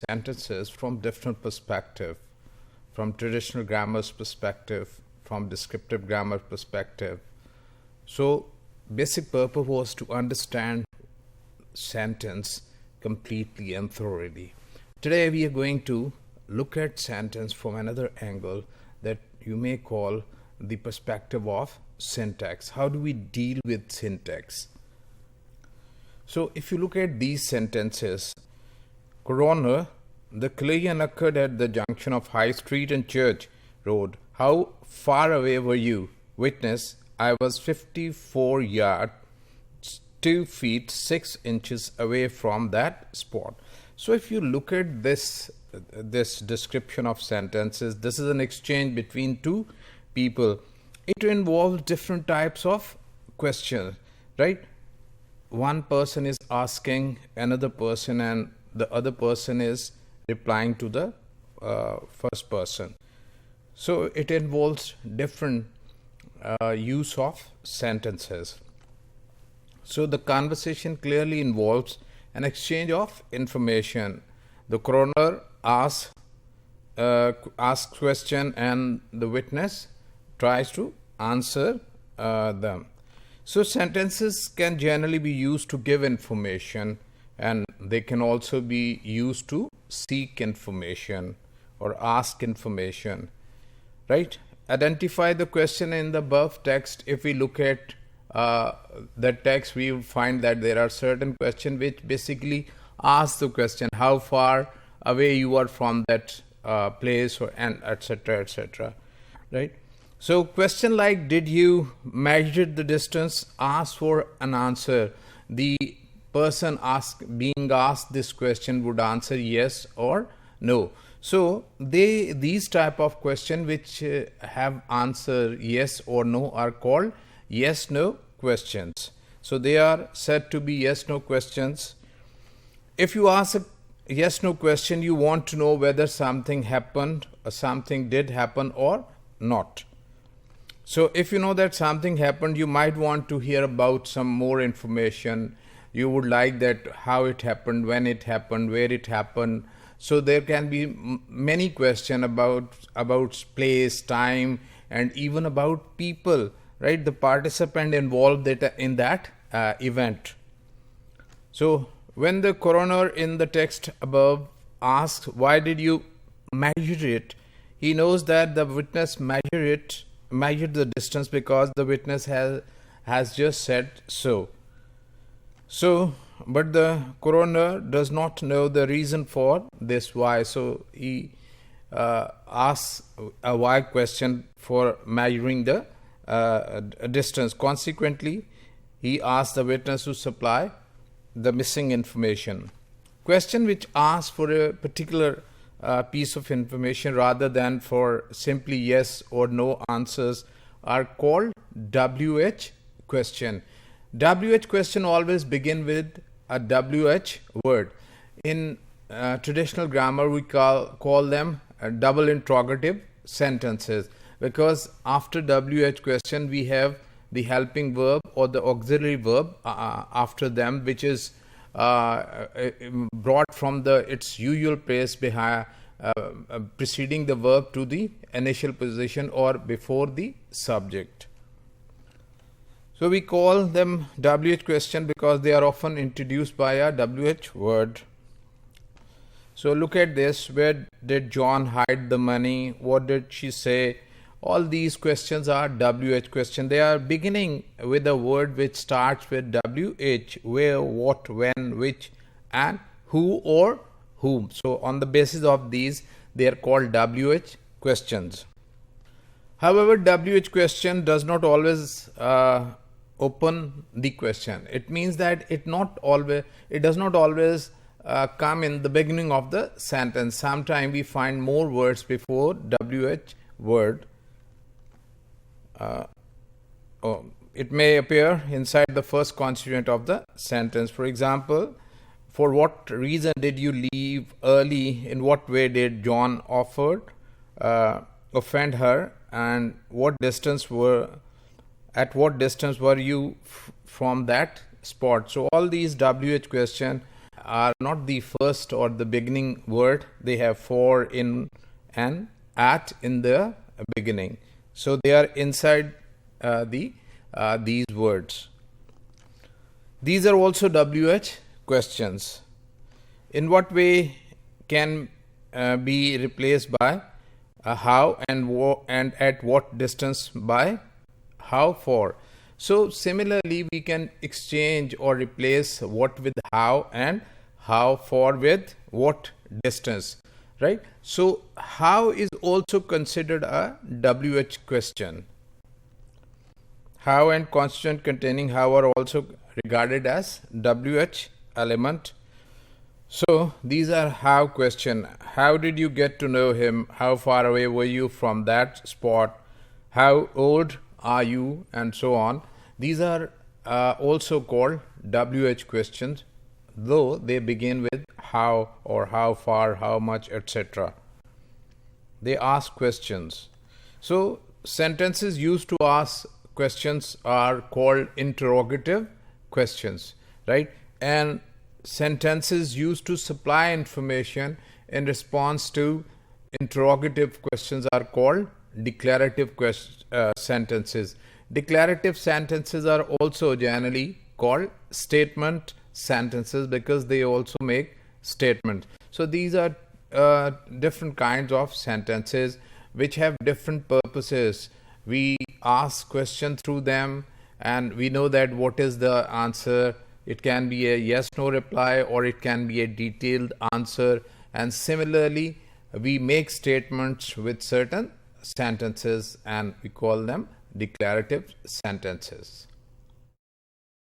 sentences from different perspective, from traditional grammar's perspective, from descriptive grammar perspective. So basic purpose was to understand sentence completely and thoroughly. Today we are going to look at sentence from another angle that you may call the perspective of syntax. How do we deal with syntax? So if you look at these sentences, coroner, the collision occurred at the junction of High Street and Church Road. How far away were you? Witness, I was 54 yards, 2 feet 6 inches away from that spot. So if you look at this description of sentences, this is an exchange between two people. It involves different types of questions, right? One person is asking another person and the other person is replying to the first person. So it involves different use of sentences. So the conversation clearly involves an exchange of information. The coroner asks question and the witness tries to answer them. So sentences can generally be used to give information, and they can also be used to seek information or ask information, right? Identify the question in the above text. If we look at the text, we will find that there are certain questions which basically ask the question how far away you are from that place, or and etc., right? So question like did you measure the distance asks for an answer. The person being asked this question would answer yes or no. So these type of question which have answer yes or no are called yes no questions. So they are said to be yes no questions. If you ask a yes no question, you want to know whether something happened or something did happen or not. So if you know that something happened, you might want to hear about some more information. You would like that how it happened, when it happened, where it happened. So there can be many questions about place, time, and even about people, right? The participant involved in that event. So when the coroner in the text above asks, why did you measure it? He knows that the witness measured the distance because the witness has just said so. But the coroner does not know the reason for this why. So he asks a why question for measuring the distance. Consequently, he asks the witness to supply the missing information. Question which asks for a particular piece of information rather than for simply yes or no answers are called WH question. WH question always begin with a WH word. In traditional grammar, we call them double interrogative sentences, because after WH question we have the helping verb or the auxiliary verb after them, which is brought from its usual place behind, preceding the verb to the initial position or before the subject. So we call them WH question because they are often introduced by a WH word. So look at this. Where did John hide the money? What did she say? All these questions are WH question. They are beginning with a word which starts with WH. Where, what, when, which, and who or whom. So on the basis of these, they are called WH questions. However, WH question does not always open the question. It means that it does not always come in the beginning of the sentence. Sometimes we find more words before WH word. It may appear inside the first constituent of the sentence. For example, for what reason did you leave early? In what way did John offend her? And at what distance were you from that spot? So all these WH questions are not the first or the beginning word. They have for, in, and at in the beginning. So they are inside these words. These are also WH questions. In what way can be replaced by how, and at what distance by how for? So similarly, we can exchange or replace what with how and how for with what distance, right? So how is also considered a WH question. How and constant containing how are also regarded as WH element. So these are how question. How did you get to know him? How far away were you from that spot? How old are you? And so on. These are also called WH questions, though they begin with how or how far, how much, etc. They ask questions. So sentences used to ask questions are called interrogative questions, right? And sentences used to supply information in response to interrogative questions are called declarative sentences. Declarative sentences are also generally called statement sentences because they also make statements. So these are different kinds of sentences which have different purposes. We ask questions through them and we know that what is the answer. It can be a yes no reply or it can be a detailed answer, and similarly we make statements with certain sentences and we call them declarative sentences.